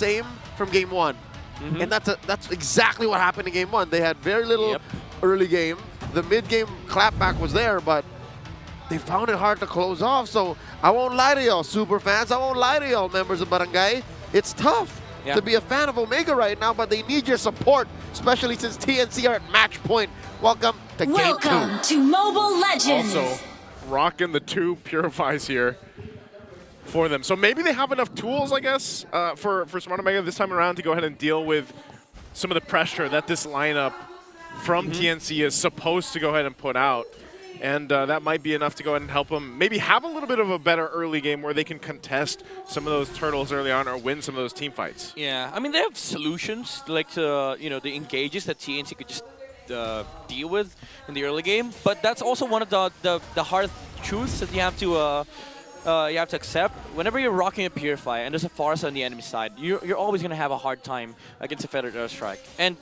same from game one. And that's exactly what happened in game one. They had very little early game. The mid-game clapback was there, but they found it hard to close off. So I won't lie to y'all, super fans. I won't lie to y'all, members of Barangay. It's tough to be a fan of Omega right now, but they need your support, especially since TNC are at match point. Welcome to game 2. Welcome to Mobile Legends. Also, rocking the 2 Purifies here for them. So maybe they have enough tools, I guess, for Smart Omega this time around to go ahead and deal with some of the pressure that this lineup from TNC is supposed to go ahead and put out. And that might be enough to go ahead and help them maybe have a little bit of a better early game where they can contest some of those turtles early on or win some of those team fights. Yeah, I mean, they have solutions like to, the engages that TNC could just deal with in the early game. But that's also one of the hard truths that you have to accept. Whenever you're rocking a Purify and there's a Force on the enemy side, you're always going to have a hard time against a Feathered Airstrike. And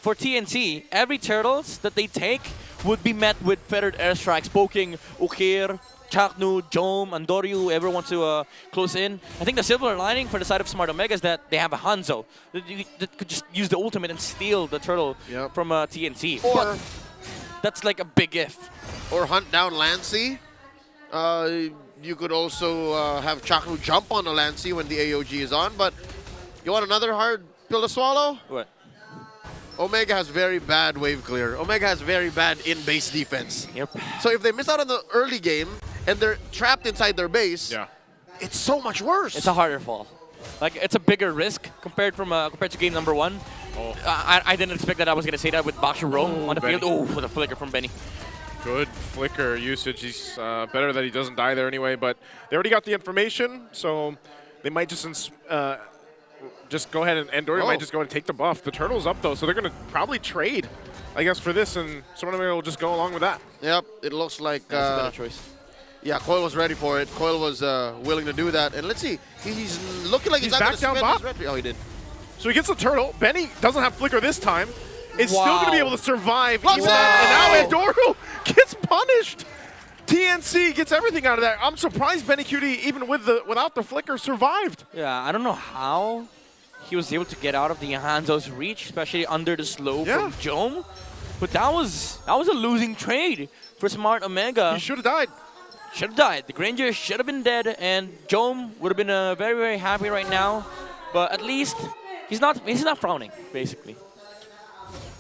for TNC, every turtles that they take would be met with Feathered Airstrikes, poking Ukir, Chaknu, Jom, Andoryu, whoever wants to close in. I think the silver lining for the side of Smart Omega is that they have a Hanzo that could just use the ultimate and steal the turtle from TNC. Or that's like a big if. Or hunt down Lancy. You could also have Chaknu jump on the Lancy when the AOG is on, but you want another hard pill to swallow? What? Omega has very bad wave clear. Omega has very bad in-base defense. Yep. So if they miss out on the early game and they're trapped inside their base, it's so much worse. It's a harder fall. Like, it's a bigger risk compared to game number 1. Oh. I didn't expect that I was going to say that with Bakshu Rome on the field. Oh, with a flicker from Benny. Good flicker usage. He's better that he doesn't die there anyway, but they already got the information, so they might just go ahead and Dory might just go and take the buff. The turtle's up though, so they're going to probably trade, I guess, for this, and someone will just go along with that. Yep, it looks like that's a better choice. Yeah, Coil was ready for it. Coil was willing to do that, and let's see, he's looking like he's not going to spend his red. Oh, he did. So he gets the turtle. Benny doesn't have flicker this time. Is still going to be able to survive. Wow. And now Andoru gets punished. TNC gets everything out of that. I'm surprised Benny QD, even without the flicker, survived. Yeah, I don't know how he was able to get out of the Hanzo's reach, especially under the slow from Jom. But that was a losing trade for Smart Omega. He should have died. Should have died. The Granger should have been dead, and Jom would have been very, very happy right now. But at least he's not frowning, basically.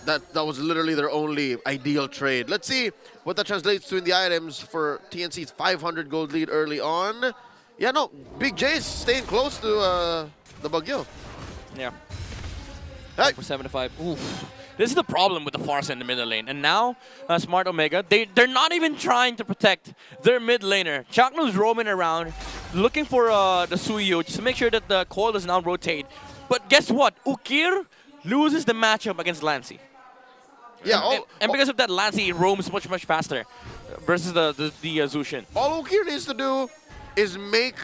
That was literally their only ideal trade. Let's see what that translates to in the items for TNC's 500 gold lead early on. Yeah, no, Big J's staying close to the Bagyo. Yeah. Hey. For 7 to 5. Oof. This is the problem with the Farsa in the middle lane. And now, Smart Omega, they're not even trying to protect their mid laner. Chaknu's roaming around, looking for the Suyo just to make sure that the coil does not rotate. But guess what? Ukir loses the matchup against Lancy. Yeah, and because of that, Lancy roams much, much faster versus the Zushin. All Ukir needs to do is make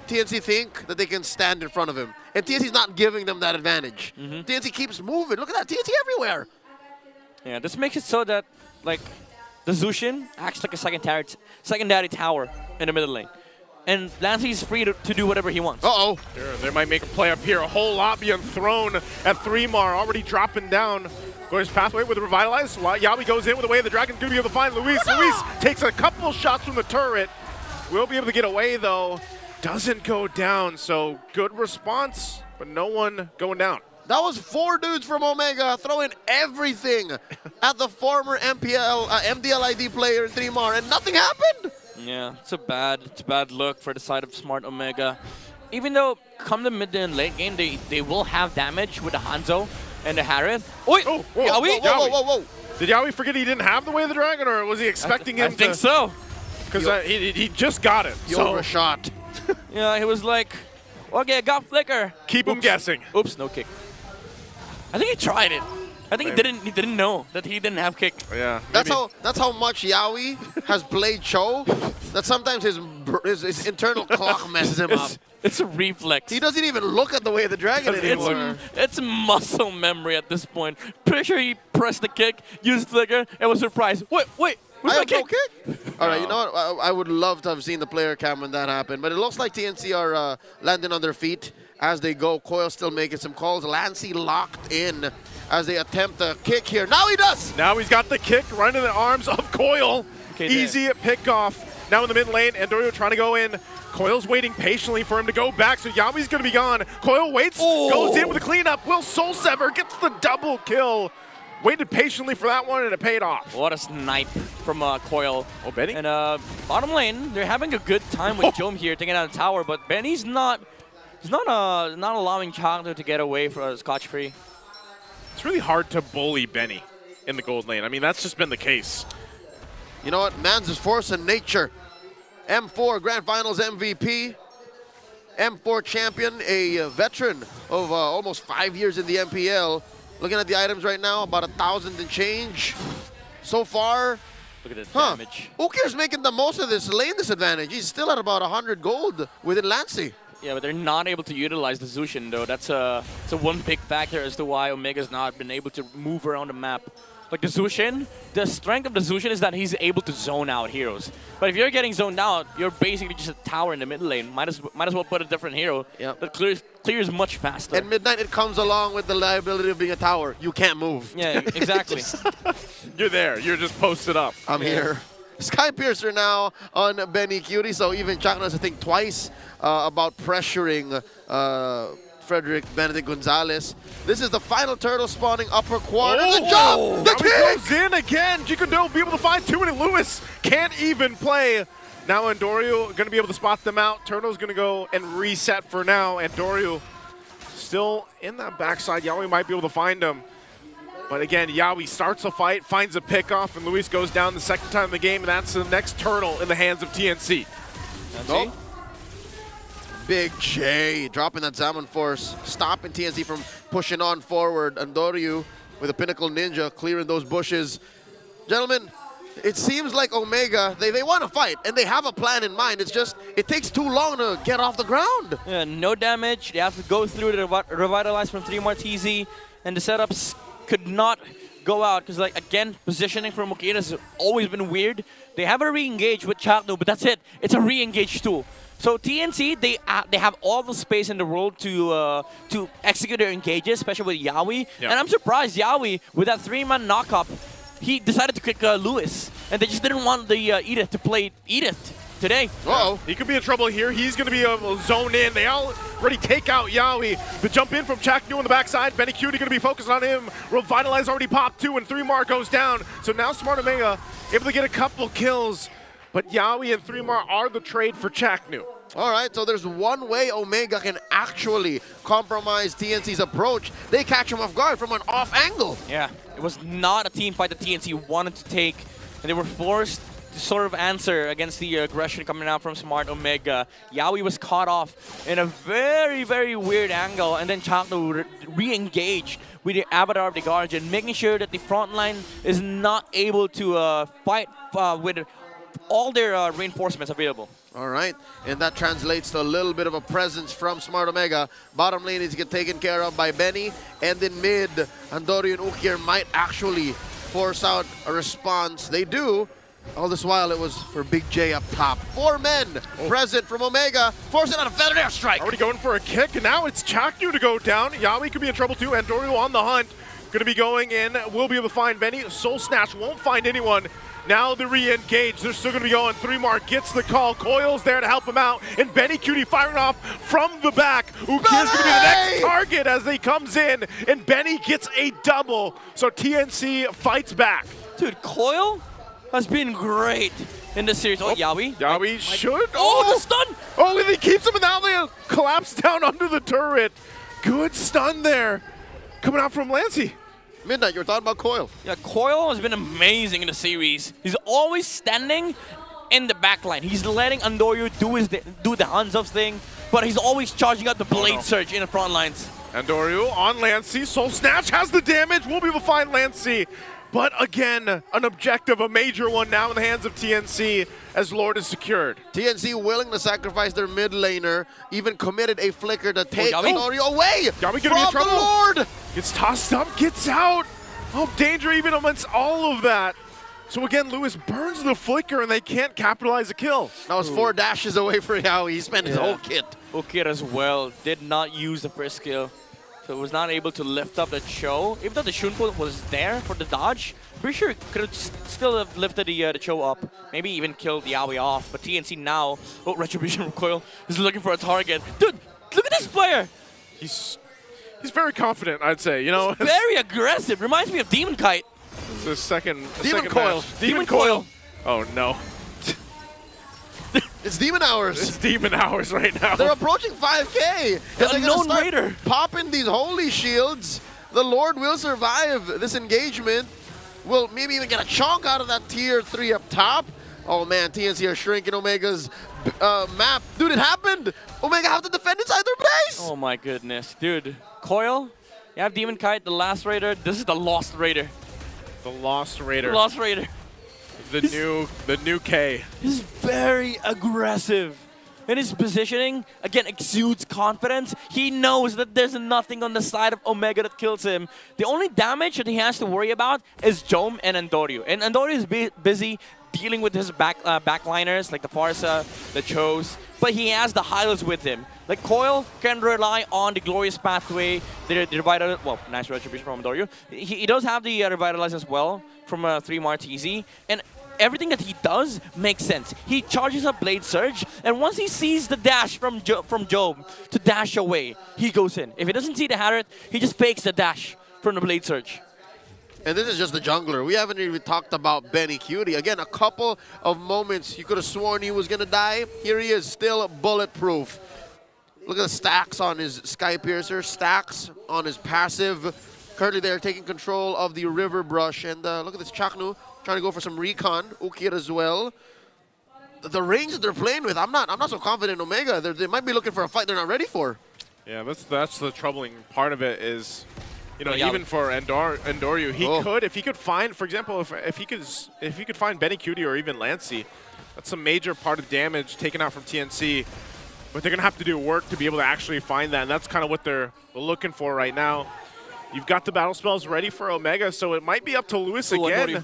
TNC think that they can stand in front of him. And TNC's not giving them that advantage. TNC keeps moving. Look at that, TNC everywhere. Yeah, this makes it so that, like, the Zushin acts like a secondary tower in the middle lane. And Lancy is free to do whatever he wants. Uh-oh. They might make a play up here. A whole lot being thrown at 3mar, already dropping down. Goes pathway with Revitalize. Yawi goes in with the way of the Dragon's going to be able to find Luis. Luis takes a couple shots from the turret. Will be able to get away, though. Doesn't go down, so good response, but no one going down. That was 4 dudes from Omega throwing everything at the former MDLID player in 3mar, and nothing happened. Yeah, it's a bad look for the side of Smart Omega. Even though come the mid and late game, they will have damage with the Hanzo and the Harith. Oi! Oh, Yawi? Whoa. Did Yawi forget he didn't have the way of the dragon, or was he expecting him to? I think so. Because he just got it. You overshot. Yeah, he was like, okay, I got flicker. Keep him guessing. Oops, no kick. I think he tried it. I think he didn't know that he didn't have kick. Yeah. That's how much Yawi has played Cho, that sometimes his internal clock messes him up. It's a reflex. He doesn't even look at the way of the dragon anymore. It's muscle memory at this point. Pretty sure he pressed the kick, used flicker, and was surprised. Wait. I have no kick? All right, you know what? I would love to have seen the player cam when that happened, but it looks like TNC are landing on their feet as they go. Coil still making some calls. Lancey locked in as they attempt a kick here. Now he does! Now he's got the kick right in the arms of Coil. Okay, Easy pick off. Now in the mid lane, Andorio trying to go in. Coil's waiting patiently for him to go back, so Yawi's going to be gone. Coil waits, goes in with a cleanup. Will Soul Sever gets the double kill. Waited patiently for that one, and it paid off. What a snipe from Coil. Oh, Benny? And bottom lane, they're having a good time with Jom here taking out the tower, but Benny's not allowing Chagno to get away from scotch-free. It's really hard to bully Benny in the gold lane. I mean, that's just been the case. You know what? Man's is force and nature. M4 Grand Finals MVP. M4 champion, a veteran of almost 5 years in the MPL. Looking at the items right now, about 1,000 and change. So far, Look at the damage. Ukir's making the most of this lane disadvantage. He's still at about 100 gold within Lancey. Yeah, but they're not able to utilize the Zushin, though. That's a one big factor as to why Omega's not been able to move around the map. Like the Zushin, the strength of the Zushin is that he's able to zone out heroes. But if you're getting zoned out, you're basically just a tower in the mid lane. Might as well put a different hero that clears much faster. At midnight, it comes along with the liability of being a tower. You can't move. Yeah, exactly. You're there. You're just posted up. I'm here. Sky Piercer now on Benny Cutie, so even Chagno has to think twice about pressuring Frederick Benedict Gonzalez. This is the final turtle spawning upper quarter. The jump! The kick! Goes in again. Jikundo will be able to find too many. Lewis can't even play. Now Andorio going to be able to spot them out. Turtle's going to go and reset for now. Andorio still in that backside. Yawi might be able to find him. But again, Yawi starts a fight, finds a pickoff, and Luis goes down the second time of the game, and that's the next turtle in the hands of TNC. Nope. Big J dropping that Zaman Force, stopping TNC from pushing on forward. Andoryu with a Pinnacle Ninja clearing those bushes. Gentlemen, it seems like Omega, they want to fight, and they have a plan in mind. It's just, it takes too long to get off the ground. Yeah, no damage. They have to go through the revitalize from 3 more TZ, and the setups could not go out because, like, again, positioning from Mukina has always been weird. They have a re-engage with Chagno, but that's it. It's a re-engage tool. So TNC, they have all the space in the world to execute their engages, especially with Yawi. Yep. And I'm surprised Yawi, with that 3-man knock-up, he decided to kick Lewis. And they just didn't want the Edith to play Edith today. Uh-oh. He could be in trouble here. He's going to be zoned in. They already take out Yawi. The jump in from Chaknu on the backside. Benny Cutie going to be focused on him. Revitalize already popped 2, and 3 Mar goes down. So now Smart Omega able to get a couple kills. But Yawi and 3 Mar are the trade for Chaknu. All right, so there's one way Omega can actually compromise TNC's approach. They catch him off guard from an off angle. Yeah, it was not a team fight that TNC wanted to take, and they were forced to sort of answer against the aggression coming out from Smart Omega. Yawi was caught off in a very, very weird angle, and then Chakno re-engaged with the Avatar of the Guardian, making sure that the front line is not able to fight with all their reinforcements available. All right, and that translates to a little bit of a presence from Smart Omega. Bottom lane is get taken care of by Benny, and in mid, Andori and Ukir might actually force out a response. They do. All this while, it was for Big J up top. 4 men present from Omega, forcing out a feathered airstrike. Already going for a kick, and now it's Chaknu to go down. Yawi could be in trouble too. Andorio on the hunt. Going to be going in. Will be able to find Benny. Soul Snatch won't find anyone. Now the re-engage. They're still going to be going. 3 Mar gets the call. Coil's there to help him out. And Benny Cutie firing off from the back. Ukir's going to be the next target as he comes in. And Benny gets a double. So TNC fights back. Dude, Coil has been great in this series. Oh, Yawi. Yawi should. Oh, the stun! Oh, and he keeps him, and now they collapse down under the turret. Good stun there. Coming out from Lancey. Midnight, you were talking about Coil. Yeah, Coil has been amazing in the series. He's always standing in the back line. He's letting Andorio do the hands-off thing, but he's always charging out the blade surge in the front lines. Andorio on Lancey. Soul Snatch has the damage. We'll be able to find Lancey. But again, an objective, a major one now in the hands of TNC as Lord is secured. TNC willing to sacrifice their mid laner, even committed a flicker to take Yawi? Andorio away Yawi from gonna be in trouble. the Lord. Gets tossed up, gets out. Oh, danger even amongst all of that. So again, Lewis burns the flicker and they can't capitalize a kill. That was 4 dashes away for Yaoi. He spent his whole kit. Whole kit as well. Did not use the first skill. So was not able to lift up the Cho. Even though the Shunpo was there for the dodge, pretty sure could have still have lifted the Cho up. Maybe even killed Yaoi off. But TNC now, Retribution Recoil is looking for a target. Dude, look at this player. He's very confident, I'd say. You know, very aggressive. Reminds me of Demon Kite. It's the second Coil. match. Demon Coil. Oh no. It's Demon Hours. It's Demon Hours right now. They're approaching 5K. The unknown raider. Popping these holy shields. The Lord will survive this engagement. Will maybe even get a chunk out of that tier 3 up top. Oh man, TNC are shrinking Omega's map. Dude, it happened. Omega have to defend inside their base. Oh my goodness, dude. Coil, you have Demon Kite, the last raider. This is the Lost Raider. The Lost Raider. Lost Raider. The new K. He's very aggressive. And his positioning, again, exudes confidence. He knows that there's nothing on the side of Omega that kills him. The only damage that he has to worry about is Jome and Andoryu. And Andoryu is busy dealing with his backliners, like the Farsa, the Chos. But he has the Hylos with him. Like Coil can rely on the Glorious Pathway, the Revitalize, well, nice Retribution from Andoryu. He does have the Revitalize as well from 3 Martese. And everything that he does makes sense. He charges up Blade Surge, and once he sees the dash from Job to dash away, he goes in. If he doesn't see the Hadret, he just fakes the dash from the Blade Surge. And this is just the jungler. We haven't even talked about Benny Cutie. Again, a couple of moments you could have sworn he was going to die. Here he is, still bulletproof. Look at the stacks on his Sky Piercer, stacks on his passive. Currently, they're taking control of the River Brush. And look at this Chaknu trying to go for some recon. Ukir as well. The range that they're playing with, I'm not so confident in Omega. They might be looking for a fight they're not ready for. Yeah, that's the troubling part of it is, you know, even for Andoryu, he could, if he could find, for example, if he could find Benny Cutie or even Lancey, that's a major part of damage taken out from TNC. But they're gonna have to do work to be able to actually find that, and that's kind of what they're looking for right now. You've got the battle spells ready for Omega, so it might be up to Lewis again.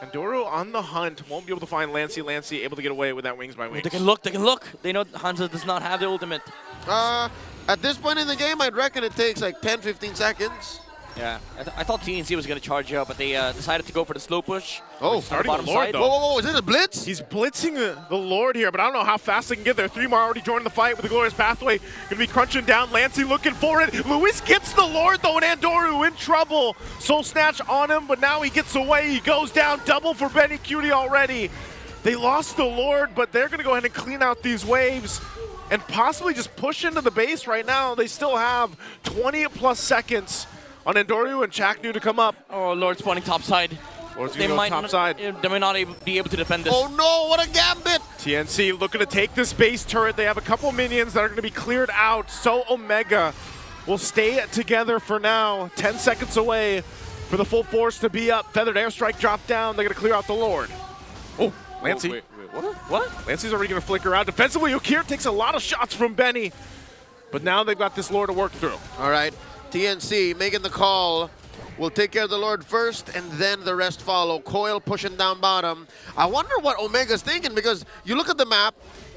Andoryu on the hunt, won't be able to find Lancey. Lancey able to get away with that Wings by Wings. They can look, they can look. They know Hanzo does not have the ultimate. At this point in the game, I'd reckon it takes like 10-15 seconds. Yeah, I thought TNC was going to charge up, but they decided to go for the slow push. Oh, starting bottom the Lord, side. though. Whoa, is it a blitz? He's blitzing the Lord here, but I don't know how fast they can get there. 3 more already joined the fight with the Glorious Pathway. Going to be crunching down. Lancey looking for it. Lewis gets the Lord, though, and Andoryu in trouble. Soul Snatch on him, but now he gets away. He goes down. Double for Benny Cutie already. They lost the Lord, but they're going to go ahead and clean out these waves and possibly just push into the base right now. They still have 20+ seconds on Andoryu and Chaknu to come up. Oh, Lord spawning topside. Lord's going to go topside. They might not be able to defend this. Oh no, what a gambit! TNC looking to take this base turret. They have a couple minions that are going to be cleared out. So Omega will stay together for now. 10 seconds away for the full force to be up. Feathered Airstrike drop down. They're going to clear out the Lord. Oh, Lancey. Wait, what? Lancey's already going to flicker out. Defensively, Ukir takes a lot of shots from Benny. But now they've got this Lord to work through. All right, TNC making the call. We'll take care of the Lord first, and then the rest follow. Coil pushing down bottom. I wonder what Omega's thinking, because you look at the map,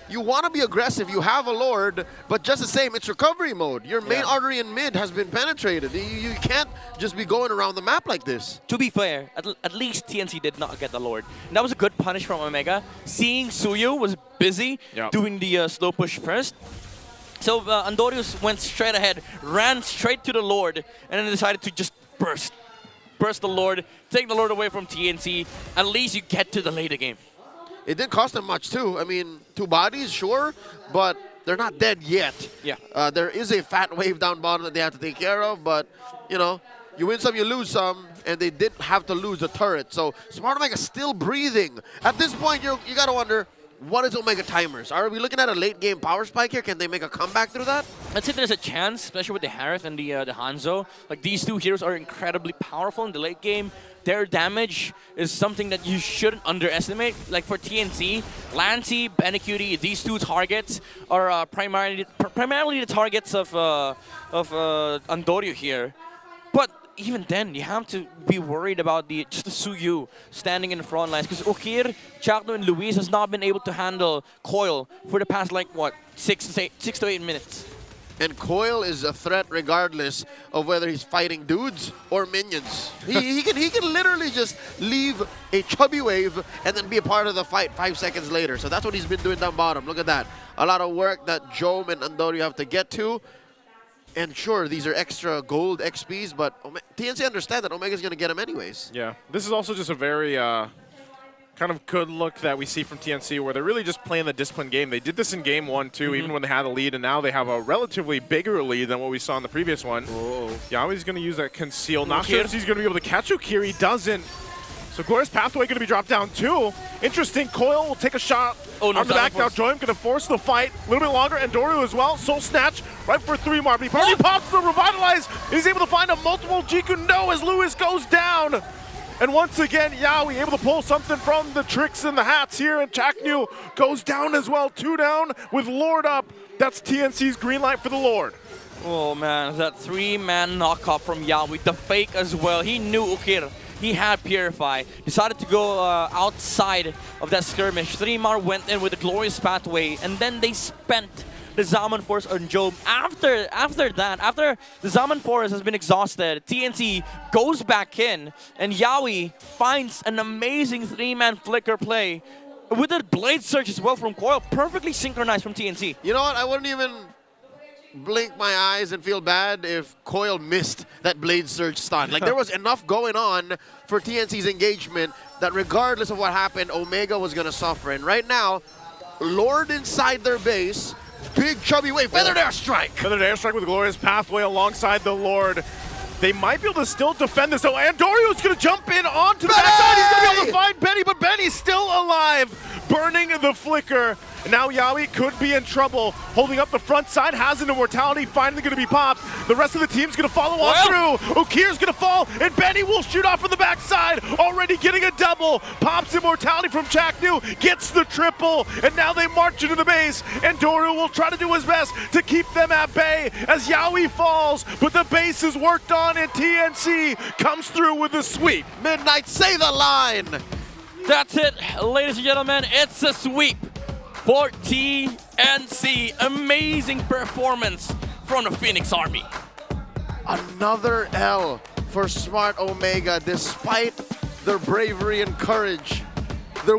you want to be aggressive, you have a Lord, but just the same, it's recovery mode. Your main artery in mid has been penetrated. You can't just be going around the map like this. To be fair, at least TNC did not get the Lord. And that was a good punish from Omega. Seeing Suyu was busy doing the slow push first. So Andoryu went straight ahead, ran straight to the Lord, and then decided to just burst the Lord, take the Lord away from TNC. At least you get to the later game. It didn't cost them much too. I mean, 2 bodies, sure, but they're not dead yet. Yeah. There is a fat wave down bottom that they have to take care of, but, you know, you win some, you lose some, and they didn't have to lose the turret. So Smart Omega still breathing. At this point, you got to wonder, what is Omega timers? Are we looking at a late game power spike here? Can they make a comeback through that? I'd say there's a chance, especially with the Harith and the Hanzo. Like, these 2 heroes are incredibly powerful in the late game. Their damage is something that you shouldn't underestimate. Like for TNC, Lancey, Benny Cutie, these 2 targets are primarily the targets of Andoryu here. But even then, you have to be worried about just the Suyu standing in the front lines. Because Okir, Chakno, and Luis has not been able to handle Coil for the past, like, what, 6 to 8 minutes. And Coil is a threat regardless of whether he's fighting dudes or minions. He can literally just leave a chubby wave and then be a part of the fight 5 seconds later. So that's what he's been doing down bottom. Look at that. A lot of work that Jome and Andorio have to get to. And sure, these are extra gold XPs, but TNC understand that Omega's going to get him anyways. Yeah, this is also just a very kind of good look that we see from TNC where they're really just playing the disciplined game. They did this in game 1 too, even when they had a lead, and now they have a relatively bigger lead than what we saw in the previous one. Whoa. Yawi's going to use that conceal. Not sure if he's going to be able to catch Okir. He doesn't. So Glorious Pathway going to be dropped down too. Interesting. Coil will take a shot on the back. Now Joim going to force the fight a little bit longer. And Doru as well. Soul Snatch right for 3 more. But he pops the Revitalize. He's able to find a multiple Jiku. No, as Lewis goes down. And once again, Yawi able to pull something from the tricks and the hats here. And Chaknu goes down as well. 2 down with Lord up. That's TNC's green light for the Lord. Oh man, that 3-man knockoff from Yawi. The fake as well. He knew Okir. He had Purify, decided to go outside of that skirmish. 3-Mar went in with a Glorious Pathway, and then they spent the Zaman Force on Job. After the Zaman Force has been exhausted, TNC goes back in, and Yawi finds an amazing 3-man flicker play with a Blade Surge as well from Coil, perfectly synchronized from TNC. You know what? I wouldn't even blink my eyes and feel bad if Coil missed that Blade Surge stun. Like, there was enough going on for TNC's engagement that regardless of what happened, Omega was going to suffer. And right now, Lord inside their base, big chubby wave, Feathered Airstrike. Feathered Airstrike with Glorious Pathway alongside the Lord. They might be able to still defend this. So Andorio's going to jump in onto the backside. He's going to be able to find Benny, but Benny's still alive, burning the flicker. And now Yawi could be in trouble. Holding up the front side, has an immortality, finally going to be popped. The rest of the team's going to follow on through. Okir's going to fall, and Benny will shoot off from the backside. Already getting a double. Pops immortality from Chaknu, gets the triple, and now they march into the base. And Doru will try to do his best to keep them at bay as Yawi falls, but the base is worked on, and TNC comes through with a sweep. Midnight, say the line. That's it, ladies and gentlemen. It's a sweep for TNC. Amazing performance from the Phoenix Army. Another L for Smart Omega, despite their bravery and courage. Their